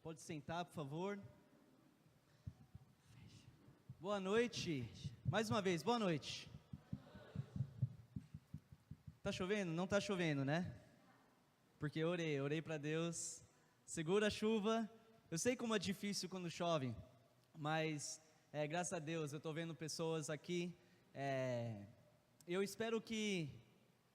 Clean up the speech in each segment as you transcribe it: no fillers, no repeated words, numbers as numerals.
Pode sentar, por favor. Boa noite. Mais uma vez, boa noite. Tá chovendo? Não tá chovendo, né? Porque eu orei para Deus. Segura a chuva. Eu sei como é difícil quando chove, mas graças a Deus eu tô vendo pessoas aqui. Eu espero que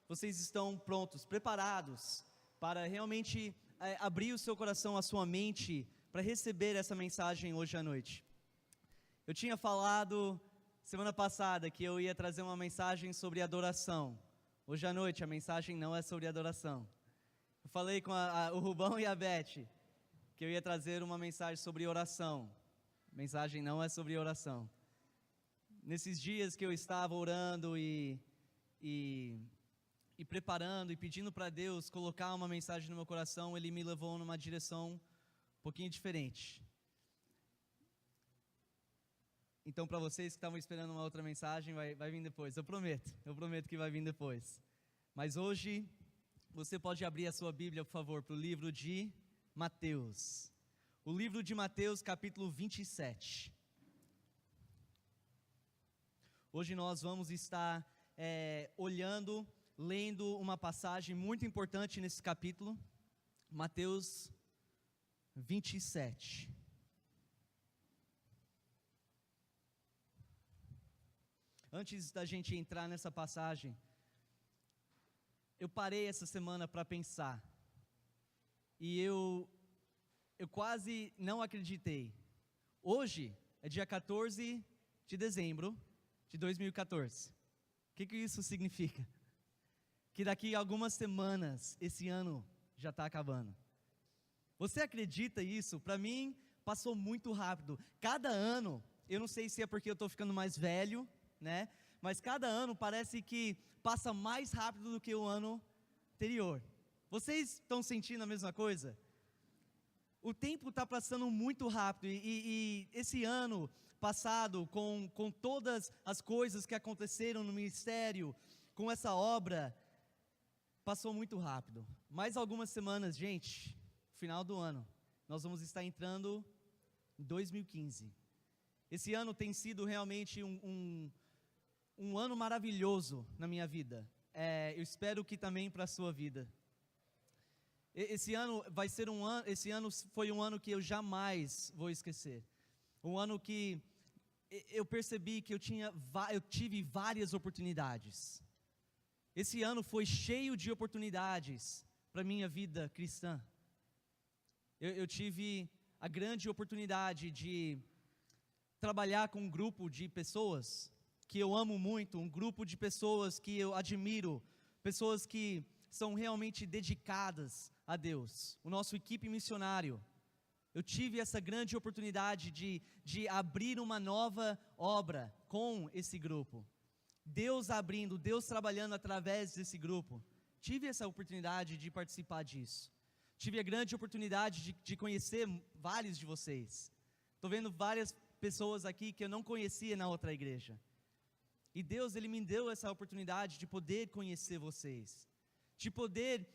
vocês estão prontos, preparados para realmente abrir o seu coração, a sua mente, para receber essa mensagem hoje à noite. Eu tinha falado semana passada que eu ia trazer uma mensagem sobre adoração. Hoje à noite a mensagem não é sobre adoração. Eu falei com o Rubão e a Beth que eu ia trazer uma mensagem sobre oração. A mensagem não é sobre oração. Nesses dias que eu estava orando e preparando e pedindo para Deus colocar uma mensagem no meu coração, Ele me levou numa direção um pouquinho diferente. Então, para vocês que estavam esperando uma outra mensagem, vai vir depois, eu prometo que vai vir depois. Mas hoje, você pode abrir a sua Bíblia, por favor, para o livro de Mateus. O livro de Mateus, capítulo 27. Hoje nós vamos estar lendo uma passagem muito importante nesse capítulo, Mateus 27. Antes da gente entrar nessa passagem, eu parei essa semana para pensar, e eu quase não acreditei. Hoje é dia 14 de dezembro de 2014. O que isso significa? Que daqui a algumas semanas, esse ano já está acabando. Você acredita isso? Para mim, passou muito rápido. Cada ano, eu não sei se é porque eu estou ficando mais velho, né? Mas cada ano parece que passa mais rápido do que o ano anterior. Vocês estão sentindo a mesma coisa? O tempo está passando muito rápido e esse ano passado, com todas as coisas que aconteceram no ministério, com essa obra, passou muito rápido. Mais algumas semanas, gente, final do ano, nós vamos estar entrando em 2015. Esse ano tem sido realmente um ano maravilhoso na minha vida. Eu espero que também para a sua vida. Esse ano foi um ano que eu jamais vou esquecer. Um ano que eu percebi que eu tive várias oportunidades. Esse ano foi cheio de oportunidades para a minha vida cristã. Eu tive a grande oportunidade de trabalhar com um grupo de pessoas que eu amo muito, um grupo de pessoas que eu admiro, pessoas que são realmente dedicadas a Deus, o nosso equipe missionário. Eu tive essa grande oportunidade de abrir uma nova obra com esse grupo. Deus abrindo, Deus trabalhando através desse grupo. Tive essa oportunidade de participar disso. Tive a grande oportunidade de conhecer vários de vocês. Estou vendo várias pessoas aqui que eu não conhecia na outra igreja. E Deus, Ele me deu essa oportunidade de poder conhecer vocês. De poder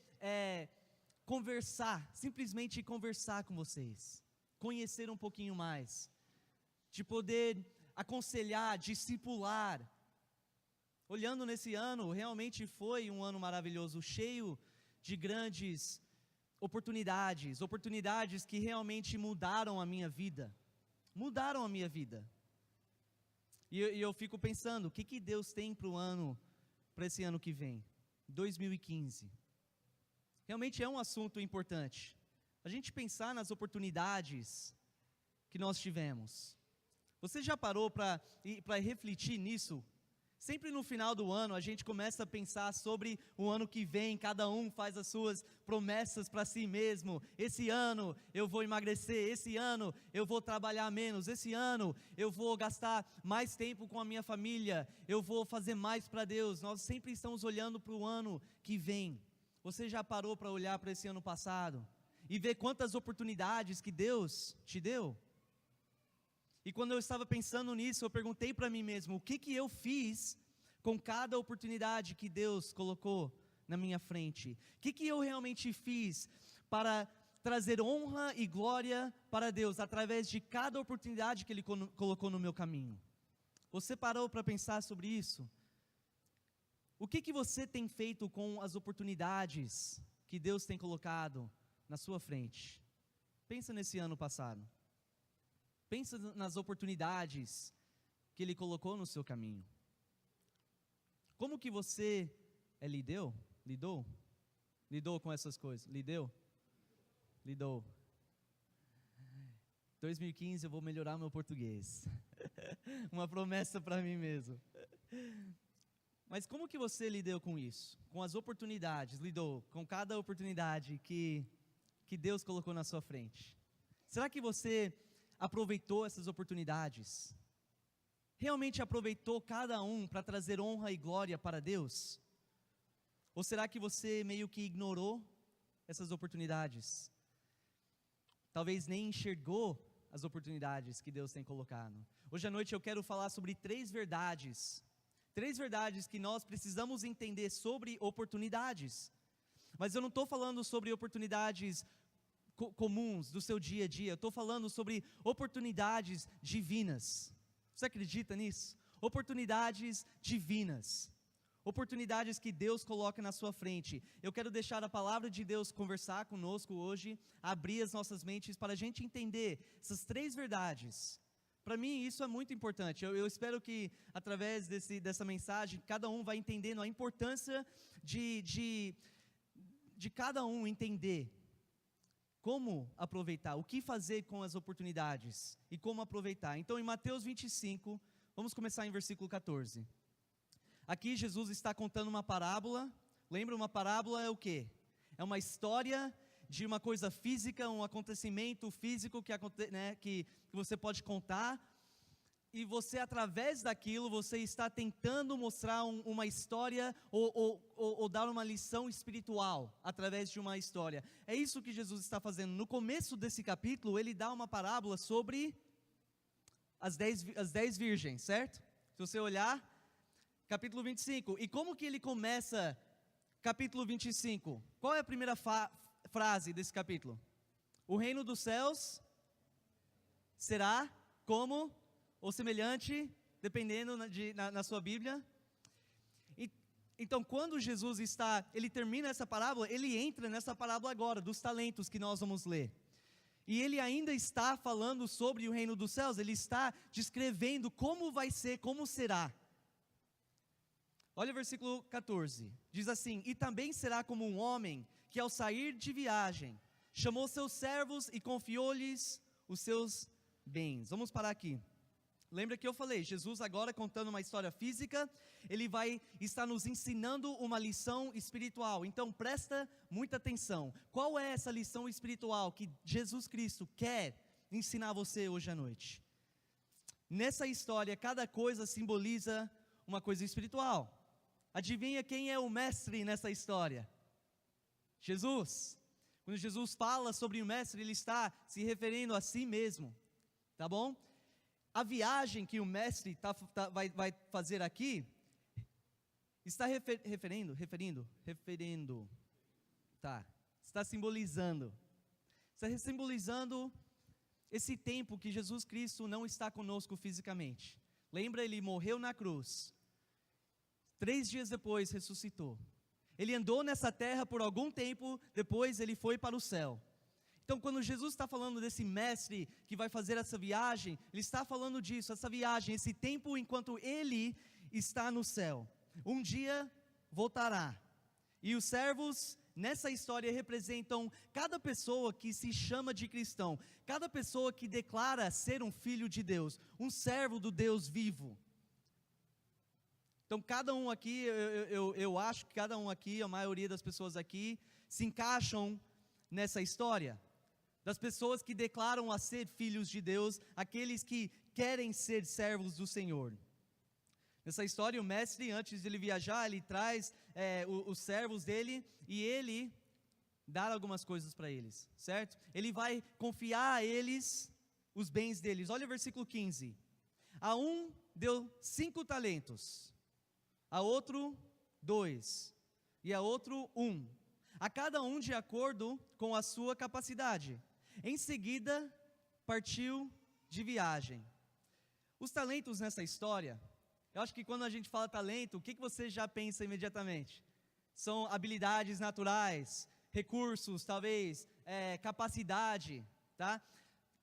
conversar, simplesmente conversar com vocês. Conhecer um pouquinho mais. De poder aconselhar, discipular. Olhando nesse ano, realmente foi um ano maravilhoso, cheio de grandes oportunidades que realmente mudaram a minha vida. Mudaram a minha vida. E eu fico pensando, o que Deus tem para esse ano que vem, 2015. Realmente é um assunto importante. A gente pensar nas oportunidades que nós tivemos. Você já parou para refletir nisso? Sempre no final do ano a gente começa a pensar sobre o ano que vem, cada um faz as suas promessas para si mesmo. Esse ano eu vou emagrecer, esse ano eu vou trabalhar menos, esse ano eu vou gastar mais tempo com a minha família, eu vou fazer mais para Deus. Nós sempre estamos olhando para o ano que vem. Você já parou para olhar para esse ano passado e ver quantas oportunidades que Deus te deu? E quando eu estava pensando nisso, eu perguntei para mim mesmo, o que eu fiz com cada oportunidade que Deus colocou na minha frente? O que eu realmente fiz para trazer honra e glória para Deus, através de cada oportunidade que Ele colocou no meu caminho. Você parou para pensar sobre isso? O que você tem feito com as oportunidades que Deus tem colocado na sua frente? Pensa nesse ano passado. Pensa nas oportunidades que Ele colocou no seu caminho. Como que você lidou com essas coisas? Lidou? 2015 eu vou melhorar meu português. Uma promessa para mim mesmo. Mas como que você lidou com isso? Com as oportunidades, lidou com cada oportunidade que Deus colocou na sua frente? Será que você aproveitou essas oportunidades? Realmente aproveitou cada um para trazer honra e glória para Deus? Ou será que você meio que ignorou essas oportunidades? Talvez nem enxergou as oportunidades que Deus tem colocado. Hoje à noite eu quero falar sobre 3 verdades que nós precisamos entender sobre oportunidades. Mas eu não estou falando sobre oportunidades comuns do seu dia a dia, eu estou falando sobre oportunidades divinas. Você acredita nisso? Oportunidades divinas. Oportunidades que Deus coloca na sua frente. Eu quero deixar a palavra de Deus conversar conosco hoje, abrir as nossas mentes para a gente entender essas 3 verdades. Para mim isso é muito importante. Eu espero que através dessa mensagem, cada um vai entendendo a importância de cada um entender como aproveitar, o que fazer com as oportunidades e como aproveitar. Então em Mateus 25, vamos começar em versículo 14. Aqui Jesus está contando uma parábola. Lembra, uma parábola é o quê? É uma história de uma coisa física, um acontecimento físico que você pode contar. E você, através daquilo, você está tentando mostrar uma história ou dar uma lição espiritual através de uma história. É isso que Jesus está fazendo. No começo desse capítulo, ele dá uma parábola sobre as 10 virgens, certo? Se você olhar, capítulo 25. E como que ele começa capítulo 25? Qual é a primeira frase desse capítulo? O reino dos céus será como ou semelhante, dependendo na sua Bíblia. Então, quando Jesus ele termina essa parábola, ele entra nessa parábola agora, dos talentos que nós vamos ler. E ele ainda está falando sobre o reino dos céus, ele está descrevendo como vai ser, como será. Olha o versículo 14, diz assim: e também será como um homem que ao sair de viagem, chamou seus servos e confiou-lhes os seus bens. Vamos parar aqui. Lembra que eu falei, Jesus agora contando uma história física, ele vai estar nos ensinando uma lição espiritual. Então presta muita atenção. Qual é essa lição espiritual que Jesus Cristo quer ensinar você hoje à noite? Nessa história, cada coisa simboliza uma coisa espiritual. Adivinha quem é o mestre nessa história? Jesus. Quando Jesus fala sobre o mestre, ele está se referindo a si mesmo, tá bom? A viagem que o mestre vai fazer aqui, está está simbolizando esse tempo que Jesus Cristo não está conosco fisicamente. Lembra, ele morreu na cruz, 3 dias depois ressuscitou. Ele andou nessa terra por algum tempo, depois ele foi para o céu. Então, quando Jesus está falando desse mestre que vai fazer essa viagem, ele está falando disso, essa viagem, esse tempo enquanto ele está no céu. Um dia voltará. E os servos nessa história representam cada pessoa que se chama de cristão, cada pessoa que declara ser um filho de Deus, um servo do Deus vivo. Então, cada um aqui, eu acho que cada um aqui, a maioria das pessoas aqui, se encaixam nessa história. Das pessoas que declaram a ser filhos de Deus, aqueles que querem ser servos do Senhor. Nessa história, o mestre, antes de ele viajar, ele traz os servos dele e ele dá algumas coisas para eles, certo? Ele vai confiar a eles os bens deles. Olha o versículo 15. A um deu 5 talentos, a outro 2, e a outro 1. a cada um de acordo com a sua capacidade. Em seguida, partiu de viagem. Os talentos nessa história, eu acho que quando a gente fala talento, o que você já pensa imediatamente? São habilidades naturais, recursos, talvez, capacidade, tá?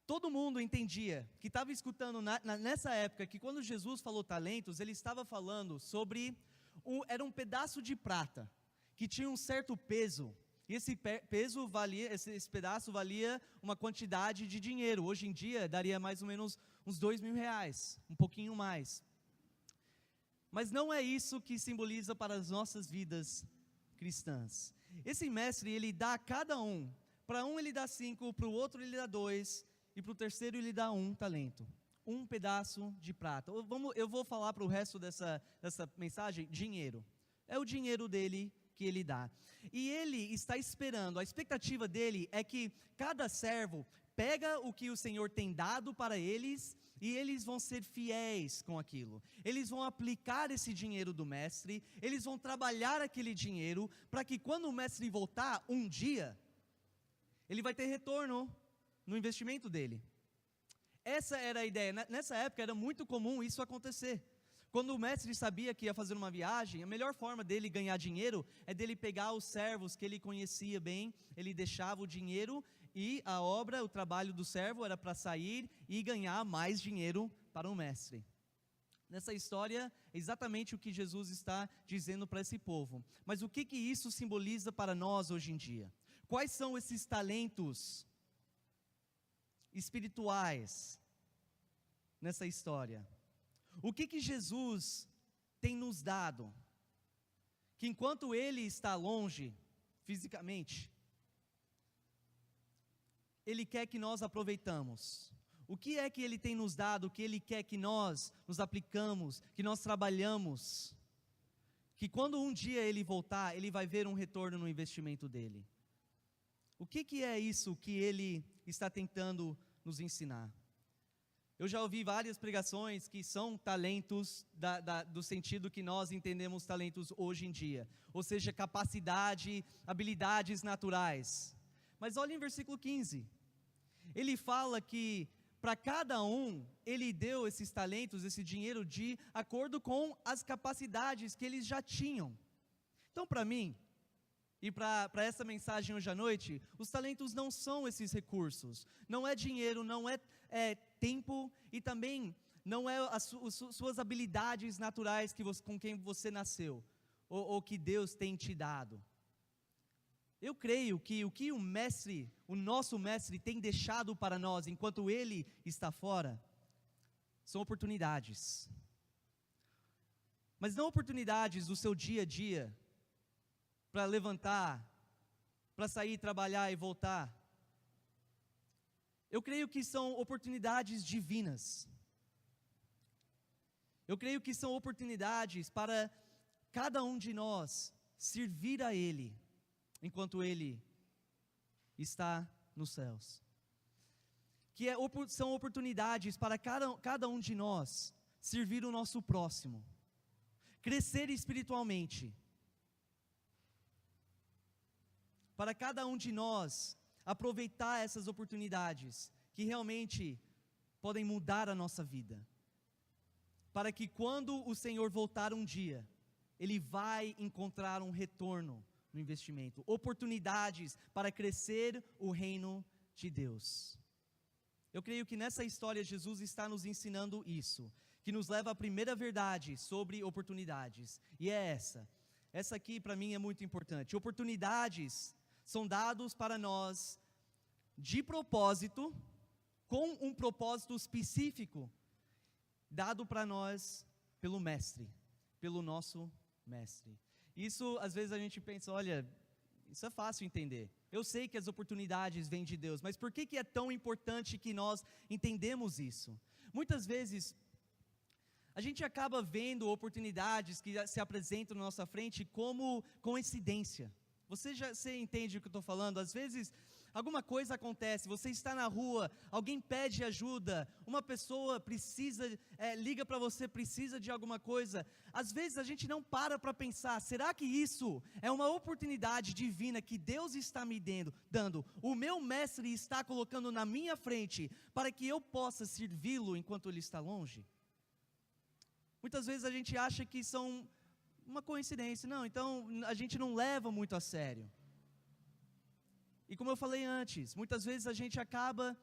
Todo mundo entendia, que estava escutando nessa época, que quando Jesus falou talentos, ele estava falando sobre, era um pedaço de prata, que tinha um certo peso, e esse peso valia, esse pedaço valia uma quantidade de dinheiro. Hoje em dia, daria mais ou menos uns R$2.000, um pouquinho mais. Mas não é isso que simboliza para as nossas vidas cristãs. Esse mestre, ele dá a cada um, para um ele dá 5, para o outro ele dá 2, e para o terceiro ele dá 1 talento, um pedaço de prata. Eu vou falar para o resto dessa mensagem, dinheiro. É o dinheiro dele que ele dá. E ele está esperando, a expectativa dele é que cada servo pega o que o Senhor tem dado para eles, e eles vão ser fiéis com aquilo. Eles vão aplicar esse dinheiro do mestre, eles vão trabalhar aquele dinheiro, para que quando o mestre voltar um dia, ele vai ter retorno no investimento dele. Essa era a ideia. Nessa época era muito comum isso acontecer. Quando o mestre sabia que ia fazer uma viagem, a melhor forma dele ganhar dinheiro é dele pegar os servos que ele conhecia bem, ele deixava o dinheiro, e a obra, o trabalho do servo era para sair e ganhar mais dinheiro para o mestre. Nessa história, é exatamente o que Jesus está dizendo para esse povo. Mas o que isso simboliza para nós hoje em dia? Quais são esses talentos espirituais nessa história? O que Jesus tem nos dado, que enquanto Ele está longe, fisicamente, Ele quer que nós aproveitamos? O que é que Ele tem nos dado, que Ele quer que nós nos aplicamos, que nós trabalhamos, que quando um dia Ele voltar, Ele vai ver um retorno no investimento dEle? O que é isso que Ele está tentando nos ensinar? Eu já ouvi várias pregações que são talentos do sentido que nós entendemos talentos hoje em dia, ou seja, capacidade, habilidades naturais. Mas olha em versículo 15, ele fala que para cada um, ele deu esses talentos, esse dinheiro de acordo com as capacidades que eles já tinham. Então, para mim, e para essa mensagem hoje à noite, os talentos não são esses recursos, não é dinheiro, não é tempo, e também não é as suas habilidades naturais com quem você nasceu, ou que Deus tem te dado. Eu creio que o que o nosso mestre tem deixado para nós, enquanto Ele está fora, são oportunidades. Mas não oportunidades do seu dia a dia, para levantar, para sair, trabalhar e voltar. Eu creio que são oportunidades divinas. Eu creio que são oportunidades para cada um de nós servir a Ele, enquanto Ele está nos céus. São oportunidades para cada um de nós servir o nosso próximo, crescer espiritualmente, para cada um de nós aproveitar essas oportunidades que realmente podem mudar a nossa vida, para que quando o Senhor voltar um dia, Ele vai encontrar um retorno no investimento, oportunidades para crescer o reino de Deus. Eu creio que nessa história Jesus está nos ensinando isso, que nos leva à primeira verdade sobre oportunidades, e é essa aqui para mim é muito importante. Oportunidades são dados para nós de propósito, com um propósito específico, dado para nós pelo mestre, pelo nosso mestre. Isso, às vezes a gente pensa, olha, isso é fácil entender. Eu sei que as oportunidades vêm de Deus, mas por que é tão importante que nós entendemos isso? Muitas vezes, a gente acaba vendo oportunidades que se apresentam na nossa frente como coincidência. Você entende o que eu estou falando? Às vezes, Alguma coisa acontece, você está na rua, alguém pede ajuda, uma pessoa liga para você, precisa de alguma coisa. Às vezes a gente não para pensar, será que isso é uma oportunidade divina que Deus está me dando? O meu mestre está colocando na minha frente para que eu possa servi-lo enquanto ele está longe? Muitas vezes a gente acha que são uma coincidência, não, então a gente não leva muito a sério. E como eu falei antes, muitas vezes a gente acaba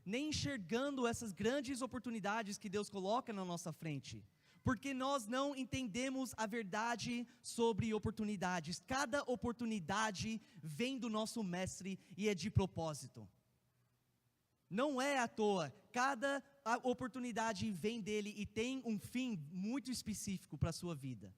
nem enxergando essas grandes oportunidades que Deus coloca na nossa frente, porque nós não entendemos a verdade sobre oportunidades. Cada oportunidade vem do nosso mestre e é de propósito. Não é à toa, cada oportunidade vem dele e tem um fim muito específico para a sua vida.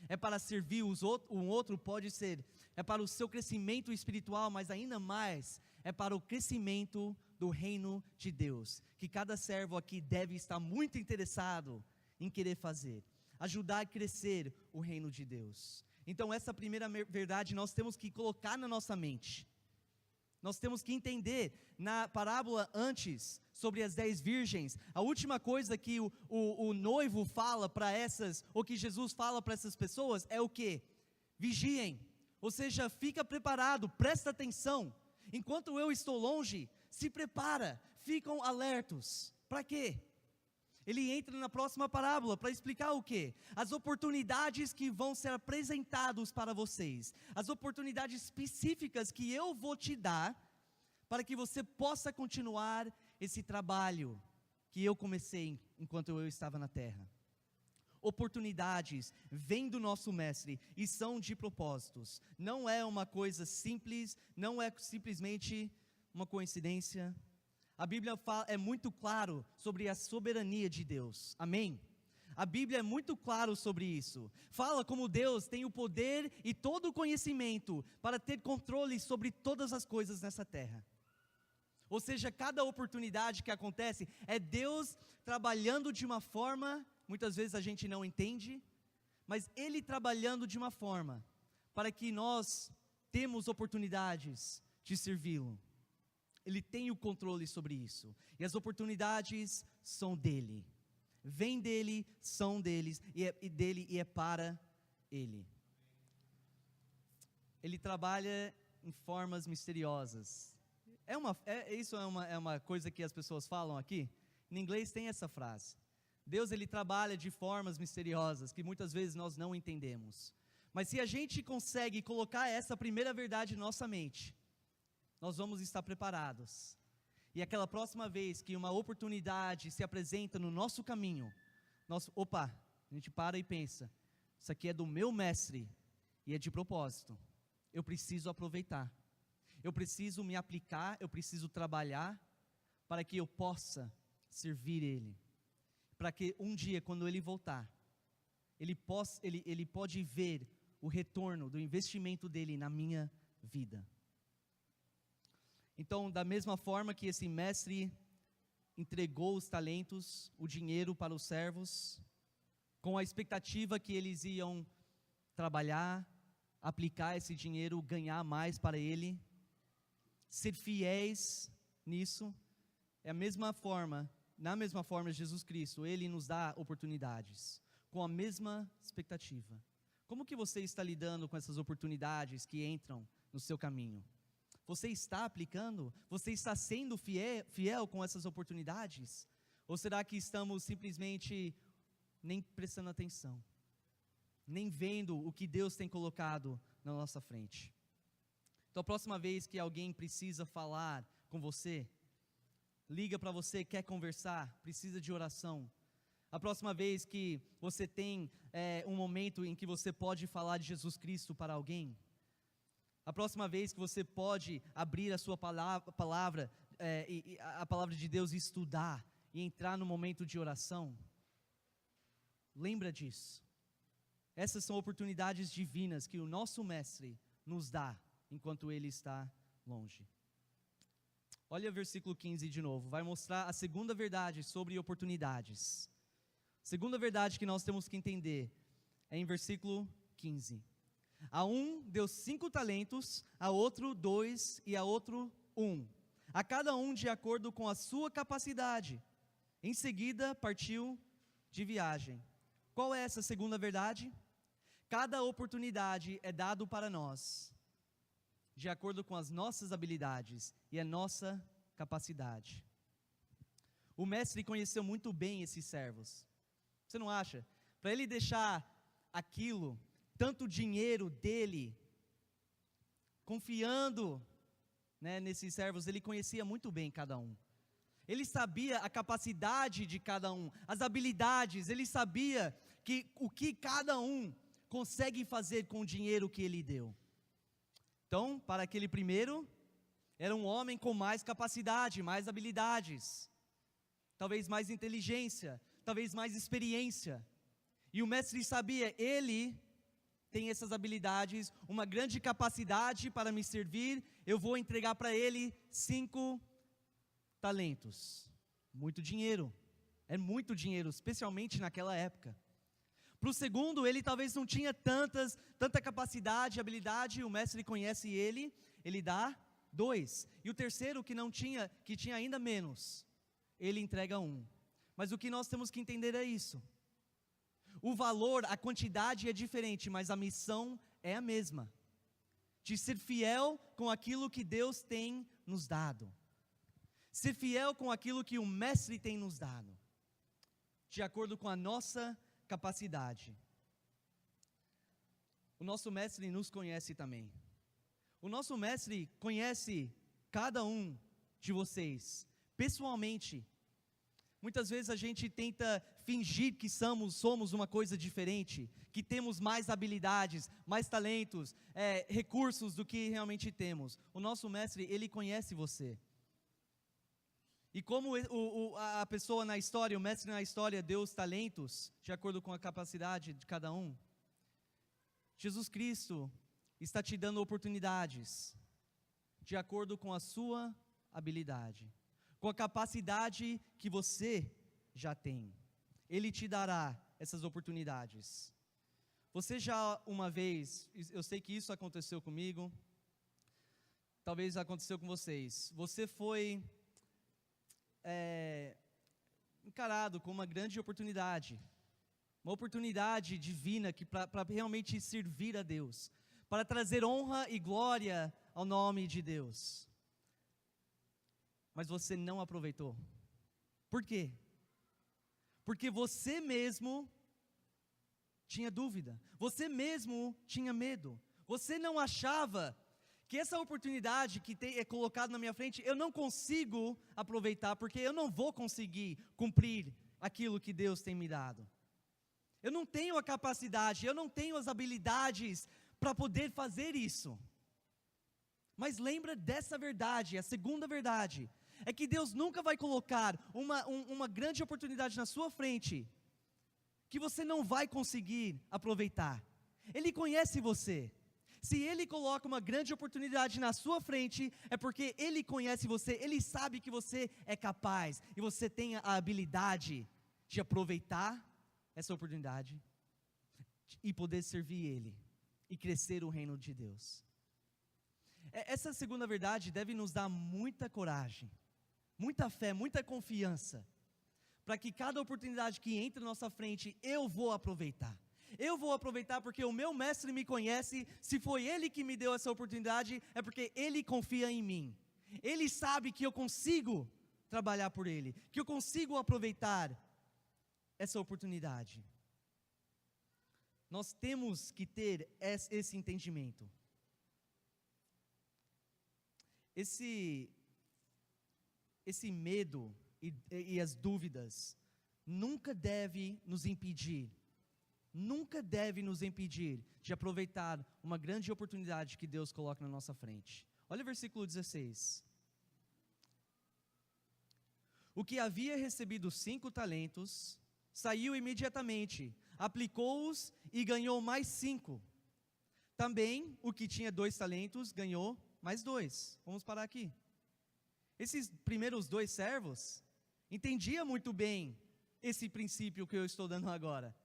É para servir um outro, pode ser, é para o seu crescimento espiritual, mas ainda mais, é para o crescimento do reino de Deus, que cada servo aqui deve estar muito interessado em querer fazer, ajudar a crescer o reino de Deus. Então essa primeira verdade nós temos que colocar na nossa mente. Nós temos que entender, na parábola antes, sobre as 10 virgens, a última coisa que o noivo fala para essas, ou que Jesus fala para essas pessoas, é o quê? Vigiem, ou seja, fica preparado, presta atenção, enquanto eu estou longe, se prepara, ficam alertos. Para quê? Ele entra na próxima parábola para explicar o quê? As oportunidades que vão ser apresentadas para vocês, as oportunidades específicas que eu vou te dar, para que você possa continuar esse trabalho que eu comecei enquanto eu estava na terra. Oportunidades vêm do nosso mestre e são de propósitos, não é uma coisa simples, não é simplesmente uma coincidência. A Bíblia é muito claro sobre a soberania de Deus, amém? A Bíblia é muito claro sobre isso, fala como Deus tem o poder e todo o conhecimento para ter controle sobre todas as coisas nessa terra. Ou seja, cada oportunidade que acontece é Deus trabalhando de uma forma, muitas vezes a gente não entende, mas Ele trabalhando de uma forma, para que nós temos oportunidades de servi-lo. Ele tem o controle sobre isso, e as oportunidades são dele, vêm dele, são deles, e é para ele. Ele trabalha em formas misteriosas. Isso é uma coisa que as pessoas falam aqui. Em inglês tem essa frase. Deus, ele trabalha de formas misteriosas, que muitas vezes nós não entendemos. Mas se a gente consegue colocar essa primeira verdade em nossa mente, nós vamos estar preparados. E aquela próxima vez que uma oportunidade se apresenta no nosso caminho, a gente para e pensa, isso aqui é do meu mestre, e é de propósito, eu preciso aproveitar, eu preciso me aplicar, eu preciso trabalhar, para que eu possa servir Ele, para que um dia, quando Ele voltar, Ele pode ver o retorno do investimento dEle na minha vida. Então, da mesma forma que esse mestre entregou os talentos, o dinheiro para os servos, com a expectativa que eles iam trabalhar, aplicar esse dinheiro, ganhar mais para ele, ser fiéis nisso, na mesma forma, Jesus Cristo, Ele nos dá oportunidades, com a mesma expectativa. Como que você está lidando com essas oportunidades que entram no seu caminho? Você está aplicando? Você está sendo fiel com essas oportunidades? Ou será que estamos simplesmente nem prestando atenção, nem vendo o que Deus tem colocado na nossa frente? Então a próxima vez que alguém precisa falar com você, liga para você, quer conversar, precisa de oração. A próxima vez que você tem um momento em que você pode falar de Jesus Cristo para alguém, a próxima vez que você pode abrir a sua palavra, a palavra de Deus e estudar, e entrar no momento de oração, lembra disso. Essas são oportunidades divinas que o nosso mestre nos dá, enquanto ele está longe. Olha o versículo 15 de novo, vai mostrar a segunda verdade sobre oportunidades. Segunda verdade que nós temos que entender, é em versículo 15. A um deu 5 talentos, a outro 2 e a outro a cada um de acordo com a sua capacidade. Em seguida, partiu de viagem. Qual é essa segunda verdade? Cada oportunidade é dado para nós, de acordo com as nossas habilidades e a nossa capacidade. O mestre conheceu muito bem esses servos. Você não acha? Para ele deixar aquilo, tanto dinheiro dele, confiando, nesses servos, ele conhecia muito bem cada um. Ele sabia a capacidade de cada um, as habilidades, ele sabia o que cada um consegue fazer com o dinheiro que ele deu. Então, para aquele primeiro, era um homem com mais capacidade, mais habilidades, talvez mais inteligência, talvez mais experiência. E o mestre sabia, ele tem essas habilidades, uma grande capacidade para me servir, eu vou entregar para ele 5 talentos. Muito dinheiro, é muito dinheiro, especialmente naquela época. Para o segundo, ele talvez não tinha tanta capacidade, habilidade, o mestre conhece ele dá 2. E o terceiro, que tinha ainda menos, ele entrega 1. Mas o que nós temos que entender é isso. O valor, a quantidade é diferente, mas a missão é a mesma. De ser fiel com aquilo que Deus tem nos dado. Ser fiel com aquilo que o mestre tem nos dado. De acordo com a nossa capacidade. O nosso mestre nos conhece também. O nosso mestre conhece cada um de vocês, pessoalmente. Muitas vezes a gente tenta fingir que somos uma coisa diferente, que temos mais habilidades, mais talentos, recursos do que realmente temos. O nosso mestre, ele conhece você. E como a pessoa na história, o mestre na história deu os talentos, de acordo com a capacidade de cada um, Jesus Cristo está te dando oportunidades, de acordo com a sua habilidade, com a capacidade que você já tem. Ele te dará essas oportunidades. Você já uma vez, eu sei que isso aconteceu comigo, talvez aconteceu com vocês, você foi encarado com uma grande oportunidade, uma oportunidade divina para realmente servir a Deus, para trazer honra e glória ao nome de Deus. Mas você não aproveitou. Por quê? Porque você mesmo tinha dúvida, você mesmo tinha medo, você não achava que essa oportunidade que é colocada na minha frente, eu não consigo aproveitar, porque eu não vou conseguir cumprir aquilo que Deus tem me dado. Eu não tenho a capacidade, eu não tenho as habilidades para poder fazer isso. Mas lembra dessa verdade, a segunda verdade, é que Deus nunca vai colocar uma grande oportunidade na sua frente, que você não vai conseguir aproveitar. Ele conhece você. Se Ele coloca uma grande oportunidade na sua frente, é porque Ele conhece você, Ele sabe que você é capaz, e você tem a habilidade de aproveitar essa oportunidade, e poder servir Ele, e crescer o reino de Deus. Essa segunda verdade deve nos dar muita coragem, muita fé, muita confiança, para que cada oportunidade que entra na nossa frente, eu vou aproveitar. Eu vou aproveitar porque o meu mestre me conhece, se foi ele que me deu essa oportunidade, é porque ele confia em mim. Ele sabe que eu consigo trabalhar por ele, que eu consigo aproveitar essa oportunidade. Nós temos que ter esse entendimento. Esse medo e as dúvidas nunca deve nos impedir de aproveitar uma grande oportunidade que Deus coloca na nossa frente. Olha o versículo 16. O que havia recebido 5 talentos, saiu imediatamente, aplicou-os e ganhou mais 5. Também o que tinha 2 talentos, ganhou mais 2. Vamos parar aqui. Esses primeiros 2 servos, entendiam muito bem esse princípio que eu estou dando agora.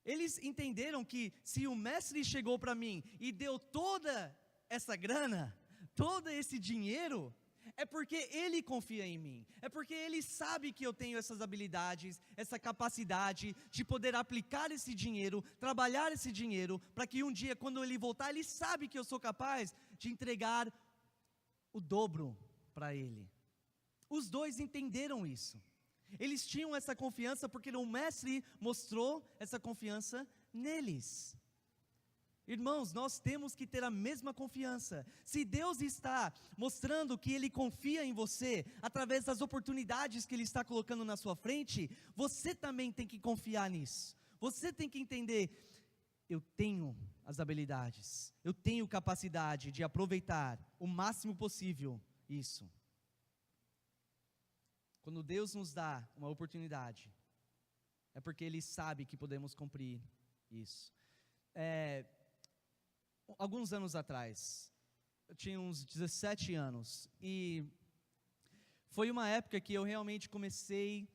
Eles entenderam que se o mestre chegou para mim e deu toda essa grana, todo esse dinheiro é porque Ele confia em mim, é porque Ele sabe que eu tenho essas habilidades, essa capacidade de poder aplicar esse dinheiro, trabalhar esse dinheiro, para que um dia, quando Ele voltar, Ele sabe que eu sou capaz de entregar o dobro para Ele. Os dois entenderam isso, eles tinham essa confiança porque o mestre mostrou essa confiança neles. Irmãos, nós temos que ter a mesma confiança. Se Deus está mostrando que Ele confia em você, através das oportunidades que Ele está colocando na sua frente, você também tem que confiar nisso. Você tem que entender, eu tenho as habilidades, eu tenho capacidade de aproveitar o máximo possível isso. Quando Deus nos dá uma oportunidade, é porque Ele sabe que podemos cumprir isso. Alguns anos atrás, eu tinha uns 17 anos, e foi uma época que eu realmente comecei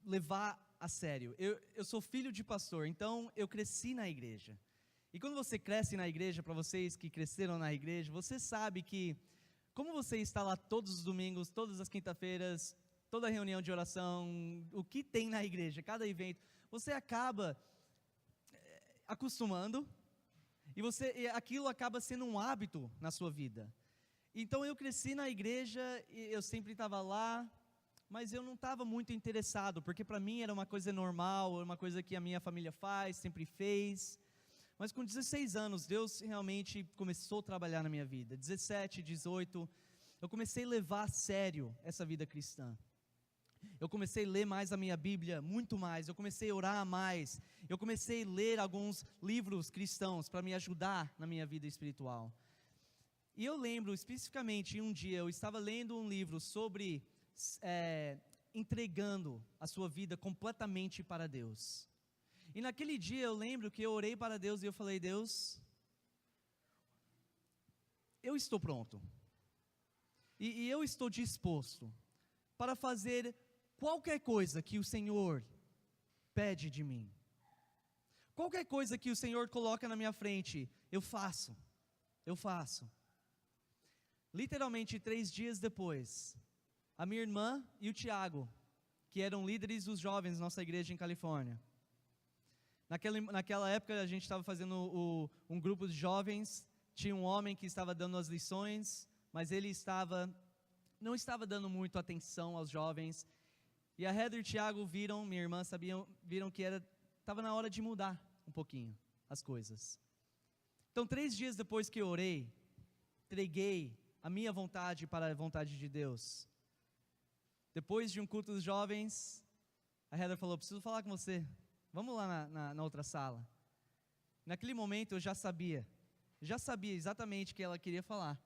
a levar a sério. Eu sou filho de pastor, então eu cresci na igreja. E quando você cresce na igreja, para vocês que cresceram na igreja, você sabe que, como você está lá todos os domingos, todas as quinta-feiras, toda reunião de oração, o que tem na igreja, cada evento, você acaba acostumando, e aquilo acaba sendo um hábito na sua vida. Então eu cresci na igreja, e eu sempre estava lá, mas eu não estava muito interessado, porque para mim era uma coisa normal, era uma coisa que a minha família faz, sempre fez. Mas com 16 anos, Deus realmente começou a trabalhar na minha vida. 17, 18, eu comecei a levar a sério essa vida cristã. Eu comecei a ler mais a minha Bíblia, muito mais. Eu comecei a orar mais. Eu comecei a ler alguns livros cristãos para me ajudar na minha vida espiritual. E eu lembro especificamente, um dia eu estava lendo um livro sobre entregando a sua vida completamente para Deus. E naquele dia eu lembro que eu orei para Deus e eu falei: Deus, eu estou pronto. E eu estou disposto para fazer qualquer coisa que o Senhor pede de mim. Qualquer coisa que o Senhor coloca na minha frente, eu faço. Literalmente 3 dias depois, a minha irmã e o Tiago, que eram líderes dos jovens da nossa igreja em Califórnia. Naquela época a gente estava fazendo um grupo de jovens, tinha um homem que estava dando as lições, mas ele não estava dando muito atenção aos jovens. E a Heather e o Tiago viram, minha irmã viram que estava na hora de mudar um pouquinho as coisas. Então 3 dias depois que eu orei, entreguei a minha vontade para a vontade de Deus. Depois de um culto dos jovens, a Heather falou: preciso falar com você, vamos lá na outra sala. Naquele momento eu já sabia exatamente o que ela queria falar.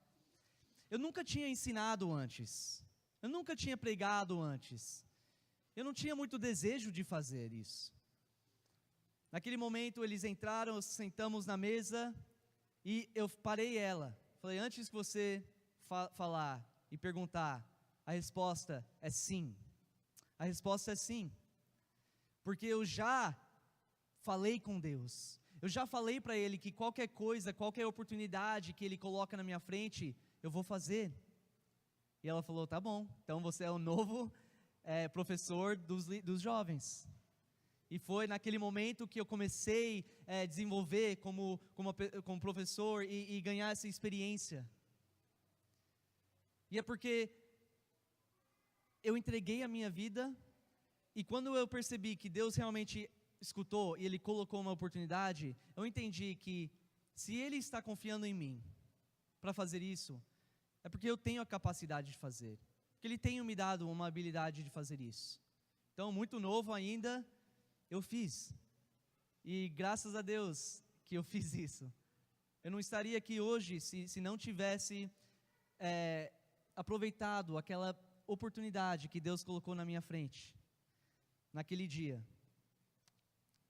Eu nunca tinha ensinado antes, eu nunca tinha pregado antes, eu não tinha muito desejo de fazer isso. Naquele momento eles entraram, sentamos na mesa, e eu parei ela, falei: antes que você falar e perguntar, a resposta é sim. A resposta é sim, porque eu já falei com Deus, eu já falei para Ele que qualquer coisa, qualquer oportunidade que Ele coloca na minha frente, eu vou fazer. E ela falou: tá bom, então você é o novo professor dos jovens. E foi naquele momento que eu comecei a desenvolver como professor e ganhar essa experiência. E é porque eu entreguei a minha vida, e quando eu percebi que Deus realmente escutou e Ele colocou uma oportunidade, eu entendi que se Ele está confiando em mim para fazer isso, é porque eu tenho a capacidade de fazer, porque Ele tem me dado uma habilidade de fazer isso. Então, muito novo ainda, eu fiz, e graças a Deus que eu fiz isso. Eu não estaria aqui hoje se não tivesse aproveitado aquela oportunidade que Deus colocou na minha frente, naquele dia.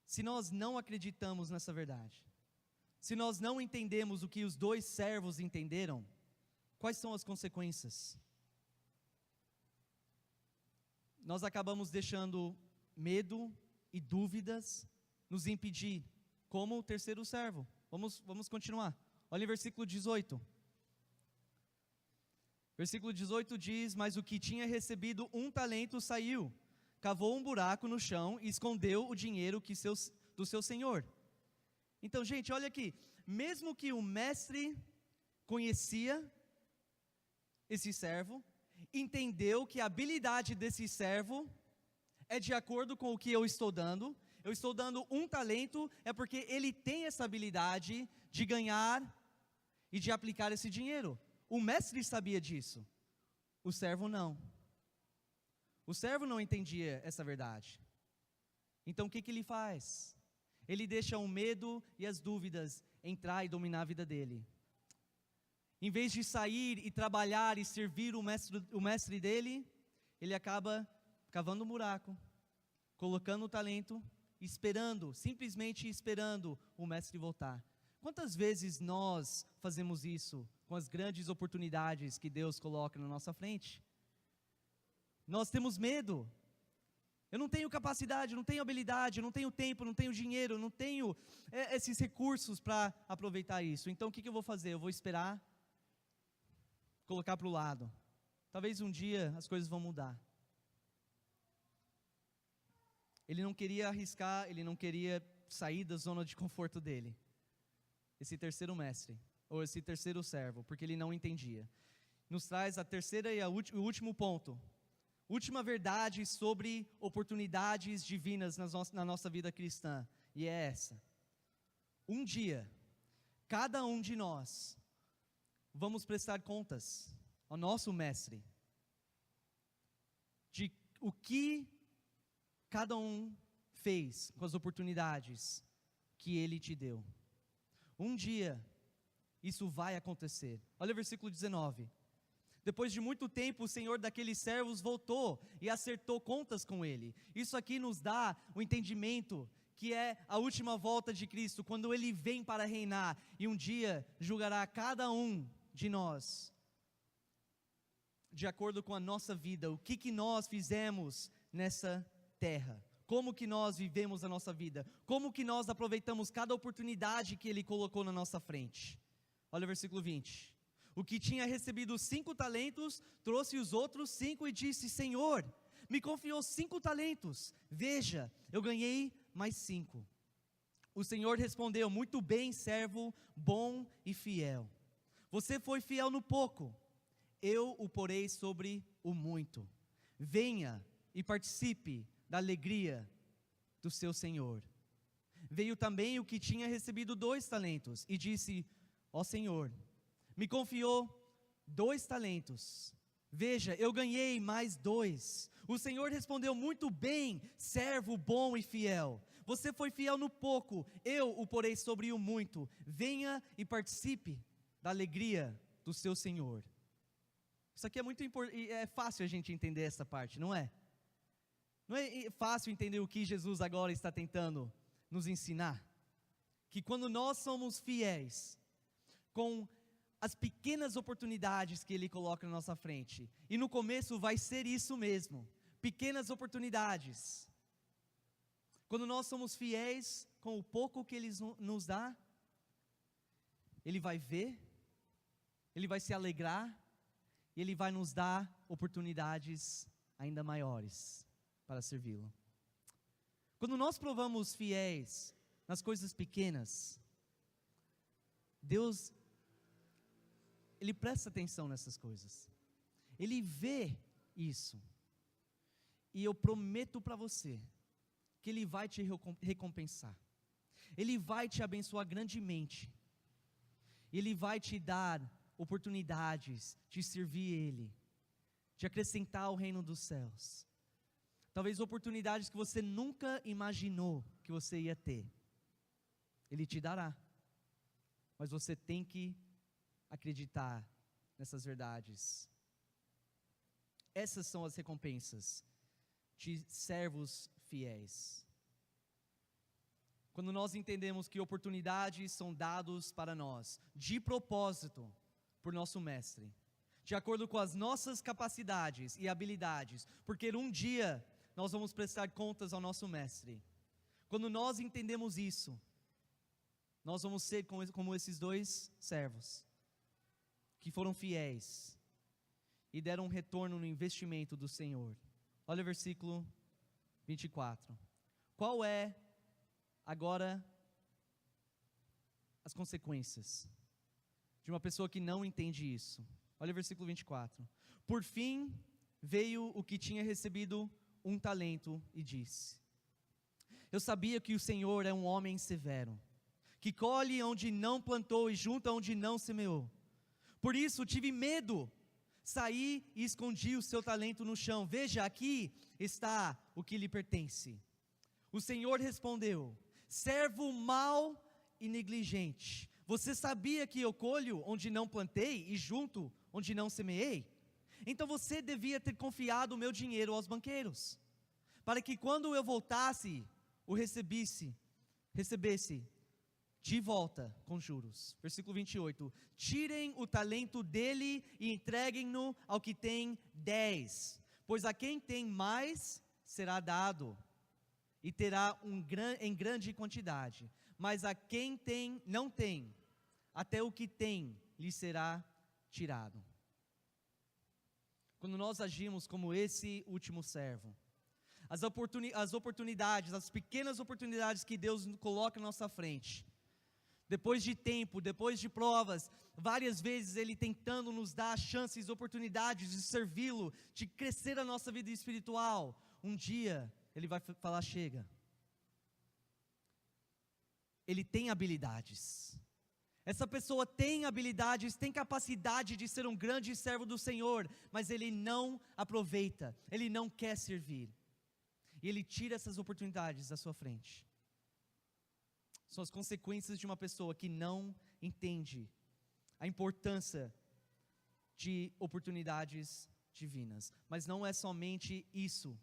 Se nós não acreditamos nessa verdade, se nós não entendemos o que os 2 servos entenderam, quais são as consequências? Nós acabamos deixando medo e dúvidas nos impedir, como o terceiro servo. Vamos continuar. Olha em versículo 18. Versículo 18 diz: mas o que tinha recebido 1 talento saiu, cavou um buraco no chão e escondeu o dinheiro do seu senhor. Então, gente, olha aqui, mesmo que o mestre conhecia esse servo, entendeu que a habilidade desse servo é de acordo com o que eu estou dando 1 talento, é porque ele tem essa habilidade de ganhar e de aplicar esse dinheiro. O mestre sabia disso, o servo não. O servo não entendia essa verdade. Então o que ele faz? Ele deixa o medo e as dúvidas entrar e dominar a vida dele. Em vez de sair e trabalhar e servir o mestre dele, ele acaba cavando um buraco, colocando o talento, simplesmente esperando o mestre voltar. Quantas vezes nós fazemos isso com as grandes oportunidades que Deus coloca na nossa frente? Nós temos medo. Eu não tenho capacidade, não tenho habilidade, não tenho tempo, não tenho dinheiro, não tenho esses recursos para aproveitar isso. Então o que eu vou fazer? Eu vou esperar, colocar para o lado. Talvez um dia as coisas vão mudar. Ele não queria arriscar, ele não queria sair da zona de conforto dele. Esse terceiro mestre, ou esse terceiro servo, porque ele não entendia. Nos traz a terceira e o último ponto. Última verdade sobre oportunidades divinas na nossa vida cristã. E é essa. Um dia, cada um de nós, vamos prestar contas ao nosso mestre. De o que cada um fez com as oportunidades que ele te deu. Um dia, isso vai acontecer. Olha o versículo 19. Depois de muito tempo, o senhor daqueles servos voltou e acertou contas com ele. Isso aqui nos dá o entendimento que é a última volta de Cristo, quando ele vem para reinar e um dia julgará cada um de nós, de acordo com a nossa vida, o que nós fizemos nessa terra. Como que nós vivemos a nossa vida? Como que nós aproveitamos cada oportunidade que Ele colocou na nossa frente? Olha o versículo 20. O que tinha recebido 5 talentos, trouxe os outros 5 e disse: Senhor, me confiou 5 talentos. Veja, eu ganhei mais 5. O Senhor respondeu: muito bem, servo bom e fiel. Você foi fiel no pouco, eu o porei sobre o muito. Venha e participe da alegria do seu Senhor. Veio também o que tinha recebido 2 talentos e disse: ó Senhor, me confiou 2 talentos. Veja, eu ganhei mais 2. O Senhor respondeu: muito bem, servo bom e fiel. Você foi fiel no pouco, eu o porei sobre o muito. Venha e participe da alegria do seu Senhor. Isso aqui é muito importante, é fácil a gente entender essa parte, não é? Não é fácil entender o que Jesus agora está tentando nos ensinar? Que quando nós somos fiéis com as pequenas oportunidades que Ele coloca na nossa frente, e no começo vai ser isso mesmo, pequenas oportunidades. Quando nós somos fiéis com o pouco que Ele nos dá, Ele vai ver, Ele vai se alegrar, e Ele vai nos dar oportunidades ainda maiores para servi-lo. Quando nós provamos fiéis nas coisas pequenas, Deus, Ele presta atenção nessas coisas. Ele vê isso. E eu prometo para você que Ele vai te recompensar. Ele vai te abençoar grandemente. Ele vai te dar oportunidades de servir Ele, de acrescentar ao reino dos céus. Talvez oportunidades que você nunca imaginou que você ia ter. Ele te dará. Mas você tem que acreditar nessas verdades. Essas são as recompensas de servos fiéis. Quando nós entendemos que oportunidades são dados para nós, de propósito, por nosso mestre, de acordo com as nossas capacidades e habilidades, porque um dia nós vamos prestar contas ao nosso mestre. Quando nós entendemos isso, nós vamos ser como esses 2 servos, que foram fiéis, e deram um retorno no investimento do Senhor. Olha o versículo 24. Qual é agora as consequências de uma pessoa que não entende isso? Olha o versículo 24. Por fim veio o que tinha recebido 1 talento e disse: eu sabia que o Senhor é um homem severo, que colhe onde não plantou e junta onde não semeou. Por isso tive medo, saí e escondi o seu talento no chão. Veja, aqui está o que lhe pertence. O Senhor respondeu: servo mau e negligente, você sabia que eu colho onde não plantei e junto onde não semeei? Então você devia ter confiado o meu dinheiro aos banqueiros, para que quando eu voltasse, o recebesse de volta com juros. Versículo 28. Tirem o talento dele e entreguem-no ao que tem 10, pois a quem tem mais será dado, e terá em grande quantidade, mas a quem não tem, até o que tem lhe será tirado. Quando nós agimos como esse último servo, as oportunidades, as pequenas oportunidades que Deus coloca na nossa frente, depois de tempo, depois de provas, várias vezes Ele tentando nos dar chances, oportunidades de servi-lo, de crescer a nossa vida espiritual, um dia Ele vai falar: chega. Ele tem habilidades, essa pessoa tem habilidades, tem capacidade de ser um grande servo do Senhor, mas ele não aproveita, ele não quer servir, e ele tira essas oportunidades da sua frente. São as consequências de uma pessoa que não entende a importância de oportunidades divinas. Mas não é somente isso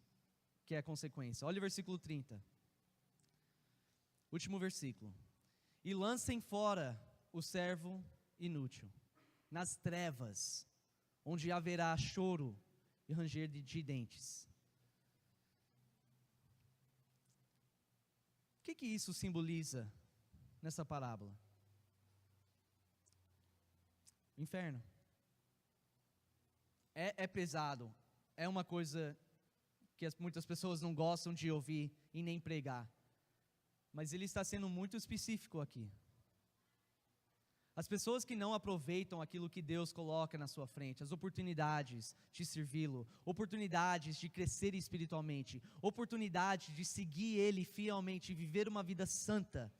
que é a consequência. Olha o versículo 30. Último versículo. E lancem fora o servo inútil nas trevas, onde haverá choro e ranger de dentes. O que isso simboliza nessa parábola? Inferno. É pesado, é uma coisa que muitas pessoas não gostam de ouvir e nem pregar, mas ele está sendo muito específico aqui. As pessoas que não aproveitam aquilo que Deus coloca na sua frente, as oportunidades de servi-lo, oportunidades de crescer espiritualmente, oportunidade de seguir Ele fielmente e viver uma vida santa,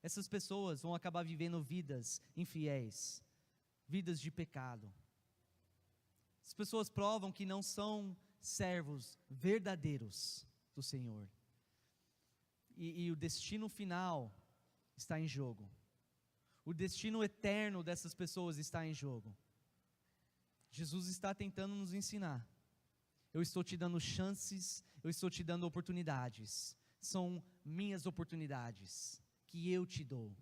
essas pessoas vão acabar vivendo vidas infiéis, vidas de pecado. As pessoas provam que não são servos verdadeiros do Senhor, e o destino final está em jogo. O destino eterno dessas pessoas está em jogo. Jesus está tentando nos ensinar. Eu estou te dando chances, eu estou te dando oportunidades. São minhas oportunidades que eu te dou.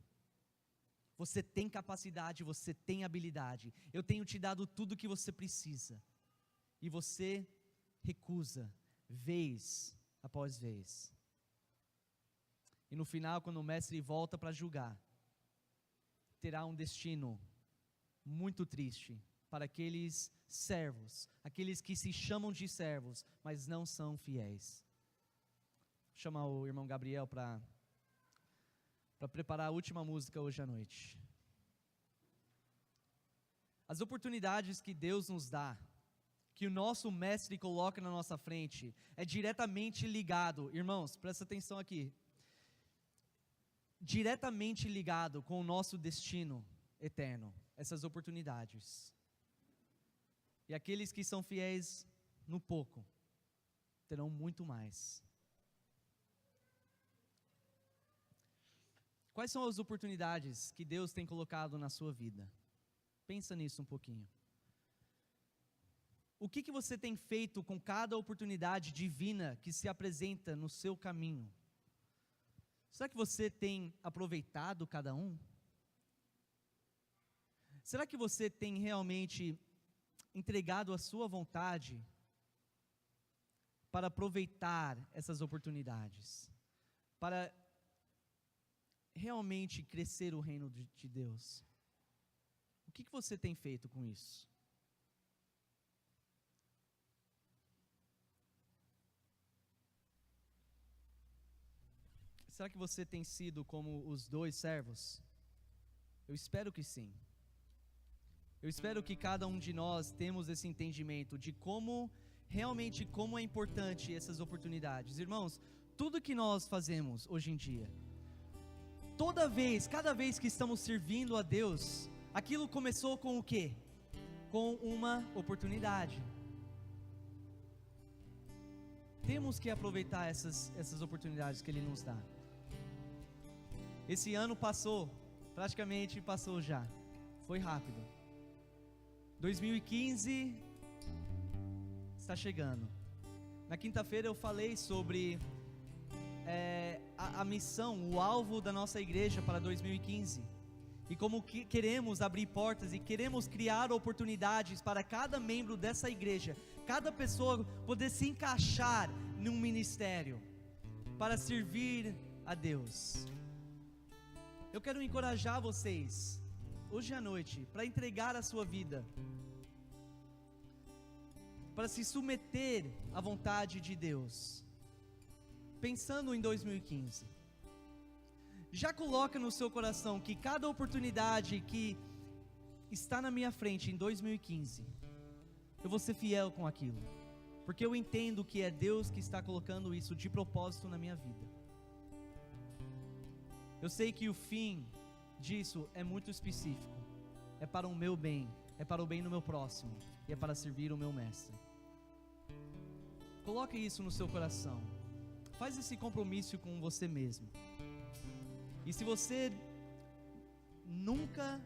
Você tem capacidade, você tem habilidade. Eu tenho te dado tudo o que você precisa. E você recusa, vez após vez. E no final, quando o mestre volta para julgar, terá um destino muito triste para aqueles servos, aqueles que se chamam de servos, mas não são fiéis. Vou chamar o irmão Gabriel para preparar a última música hoje à noite. As oportunidades que Deus nos dá, que o nosso mestre coloca na nossa frente, é diretamente ligado, irmãos, presta atenção aqui, diretamente ligado com o nosso destino eterno, essas oportunidades. E aqueles que são fiéis no pouco, terão muito mais. Quais são as oportunidades que Deus tem colocado na sua vida? Pensa nisso um pouquinho. O que você tem feito com cada oportunidade divina que se apresenta no seu caminho? Será que você tem aproveitado cada um? Será que você tem realmente entregado a sua vontade para aproveitar essas oportunidades? Para realmente crescer o reino de Deus? O que você tem feito com isso? Será que você tem sido como os 2 servos? Eu espero que sim. Eu espero que cada um de nós temos esse entendimento de como é importante essas oportunidades. Irmãos, tudo que nós fazemos hoje em dia, cada vez que estamos servindo a Deus, aquilo começou com o quê? Com uma oportunidade. Temos que aproveitar essas oportunidades que Ele nos dá. Esse ano praticamente passou já, foi rápido. 2015 está chegando. Na quinta-feira eu falei sobre a missão, o alvo da nossa igreja para 2015. E como queremos abrir portas e queremos criar oportunidades para cada membro dessa igreja, cada pessoa poder se encaixar num ministério, para servir a Deus. Eu quero encorajar vocês, hoje à noite, para entregar a sua vida, para se submeter à vontade de Deus, pensando em 2015. Já coloca no seu coração que cada oportunidade que está na minha frente em 2015, eu vou ser fiel com aquilo, porque eu entendo que é Deus que está colocando isso de propósito na minha vida. Eu sei que o fim disso é muito específico, é para o meu bem, é para o bem do meu próximo, e é para servir o meu mestre. Coloque isso no seu coração, faz esse compromisso com você mesmo. E se você nunca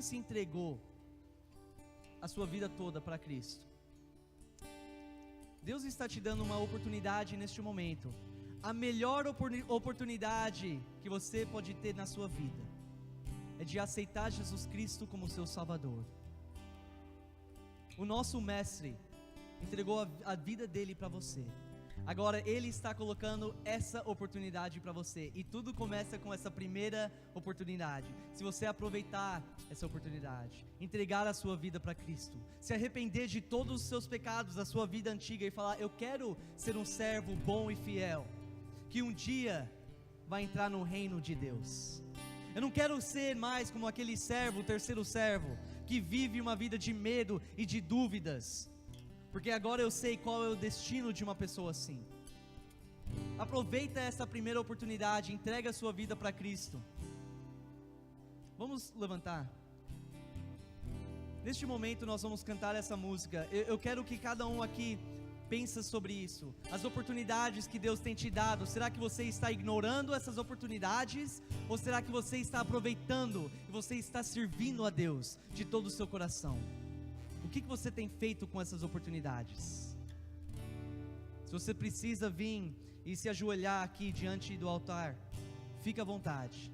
se entregou a sua vida toda para Cristo, Deus está te dando uma oportunidade neste momento, a melhor oportunidade que você pode ter na sua vida, é de aceitar Jesus Cristo como seu Salvador. O nosso Mestre entregou a vida dele para você. Agora Ele está colocando essa oportunidade para você, e tudo começa com essa primeira oportunidade. Se você aproveitar essa oportunidade, entregar a sua vida para Cristo, se arrepender de todos os seus pecados da sua vida antiga e falar: eu quero ser um servo bom e fiel, que um dia vai entrar no reino de Deus. Eu não quero ser mais como aquele servo, o terceiro servo, que vive uma vida de medo e de dúvidas, porque agora eu sei qual é o destino de uma pessoa assim. Aproveita essa primeira oportunidade, entrega a sua vida para Cristo. Vamos levantar. Neste momento nós vamos cantar essa música. Eu quero que cada um aqui pense sobre isso. As oportunidades que Deus tem te dado, será que você está ignorando essas oportunidades? Ou será que você está aproveitando e você está servindo a Deus de todo o seu coração? O que você tem feito com essas oportunidades? Se você precisa vir e se ajoelhar aqui diante do altar, fica à vontade.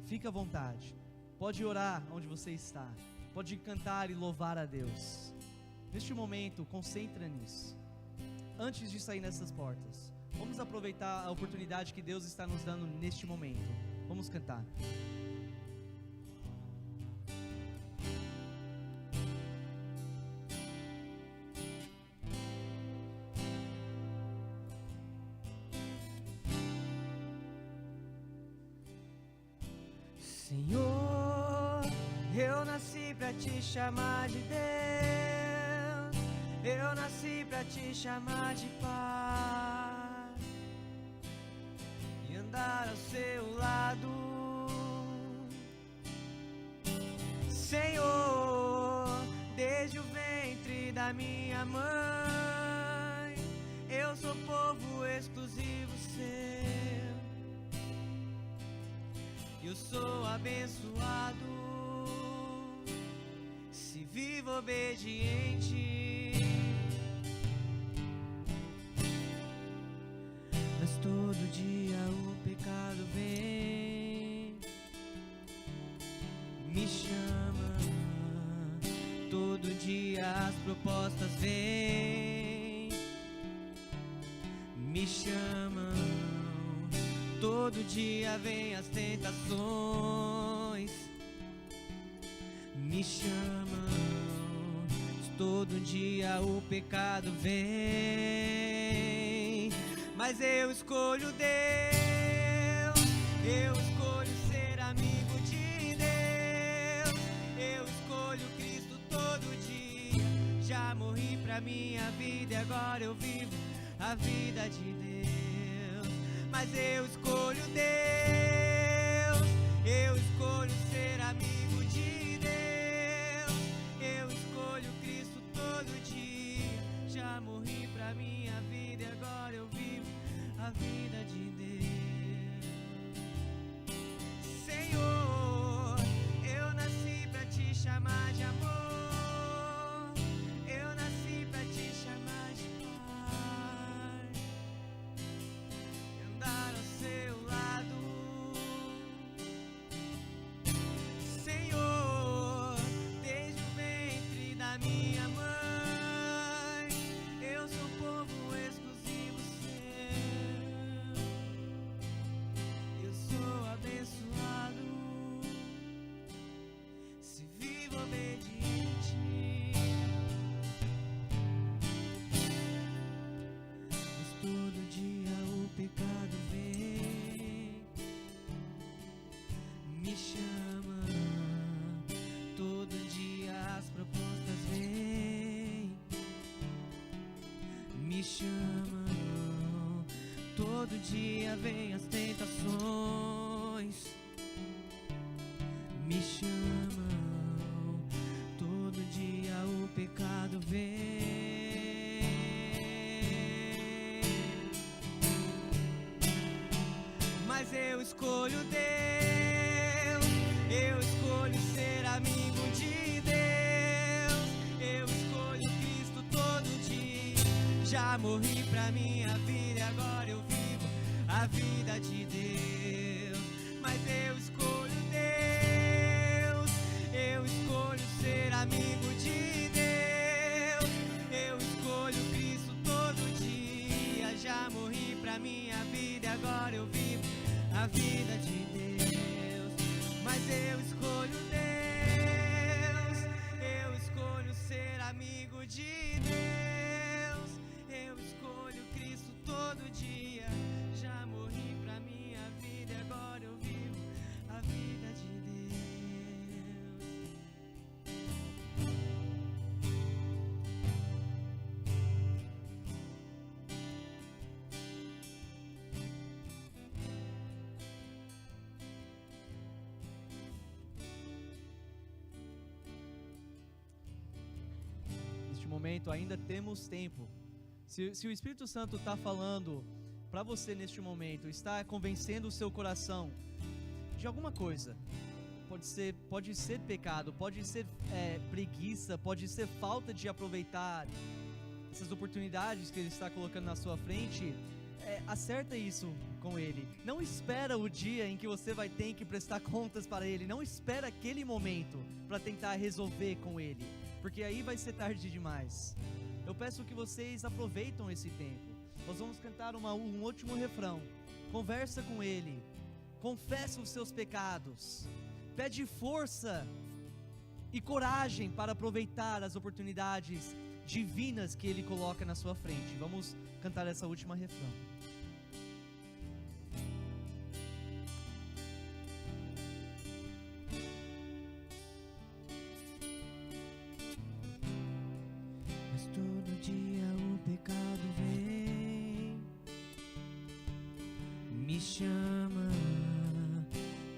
Fica à vontade. Pode orar onde você está. Pode cantar e louvar a Deus. Neste momento, concentra nisso. Antes de sair nessas portas, vamos aproveitar a oportunidade que Deus está nos dando neste momento. Vamos cantar. Senhor, eu nasci pra te chamar de Deus, eu nasci pra te chamar de Pai e andar ao seu lado. Senhor, desde o ventre da minha mãe, eu sou povo exclusivo seu. Eu sou abençoado se vivo obediente, mas todo dia o pecado vem, me chama, todo dia as propostas vêm, me chamam. Todo dia vem as tentações, me chamam. Todo dia o pecado vem, mas eu escolho Deus. Eu escolho ser amigo de Deus. Eu escolho Cristo todo dia. Já morri pra minha vida e agora eu vivo a vida de Deus. Mas eu escolho Deus. Eu escolho ser amigo de Deus. Eu escolho Cristo todo dia. Já morri pra minha vida e agora eu vivo a vida de Deus. Senhor, eu nasci pra te chamar de amor. Eu nasci pra te chamar de Pai. Andar ao seu lado. Senhor, desde o ventre da minha mãe, eu sou povo exclusivo seu. Eu sou abençoado se vivo obediente. Mas todo dia o pecado vem, me chama. Todo dia as propostas vêm, me chamam. Todo dia vem as tentações, me chamam. Todo dia o pecado vem, mas eu escolho Deus. Eu escolho ser amigo de Deus. Eu escolho Cristo todo dia. Já morri pra minha vida e agora eu vivo a vida de Deus. Mas eu escolho Deus. Eu escolho ser amigo de Deus. Eu escolho Cristo todo dia. Já morri pra minha vida e agora eu vivo a vida de Deus. Mas eu escolho Deus. Eu escolho ser amigo de Deus. Eu escolho Cristo todo dia. Já morri pra minha vida e agora eu vivo a vida de Deus. Neste momento ainda temos tempo. Se o Espírito Santo está falando para você neste momento, está convencendo o seu coração de alguma coisa, pode ser pecado, pode ser preguiça, pode ser falta de aproveitar essas oportunidades que Ele está colocando na sua frente, acerta isso com Ele. Não espera o dia em que você vai ter que prestar contas para Ele. Não espera aquele momento para tentar resolver com Ele, porque aí vai ser tarde demais. Eu peço que vocês aproveitem esse tempo. Nós vamos cantar um último refrão. Conversa com Ele, confessa os seus pecados, pede força e coragem para aproveitar as oportunidades divinas que Ele coloca na sua frente. Vamos cantar essa última refrão. Mas todo dia o pecado vem, me chama.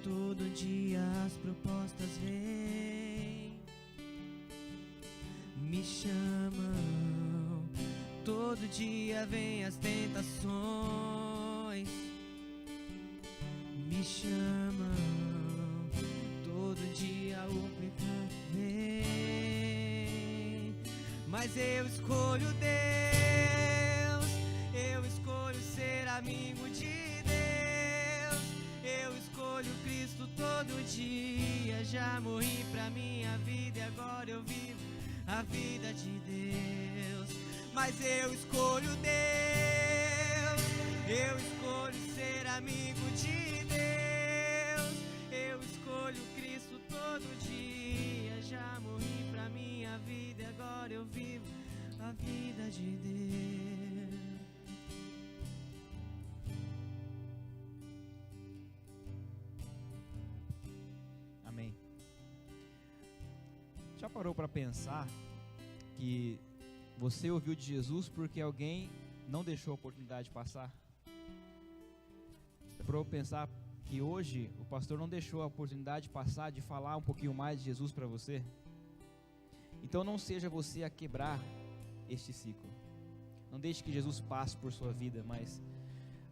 Todo dia as propostas vêm, me chamam. Todo dia vem as tentações, me chamam. Todo dia o pecado vem, mas eu escolho Deus. Eu escolho ser amigo de Deus. Eu escolho Cristo todo dia. Já morri pra minha vida e agora eu vivo a vida de Deus. Mas eu escolho Deus. Eu escolho ser amigo de Deus. Eu escolho Cristo todo dia. Já morri pra minha vida e agora eu vivo a vida de Deus. Já parou para pensar que você ouviu de Jesus porque alguém não deixou a oportunidade passar? Já parou para pensar que hoje o pastor não deixou a oportunidade passar de falar um pouquinho mais de Jesus para você? Então não seja você a quebrar este ciclo. Não deixe que Jesus passe por sua vida, mas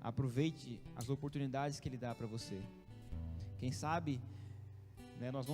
aproveite as oportunidades que Ele dá para você. Quem sabe, né, nós não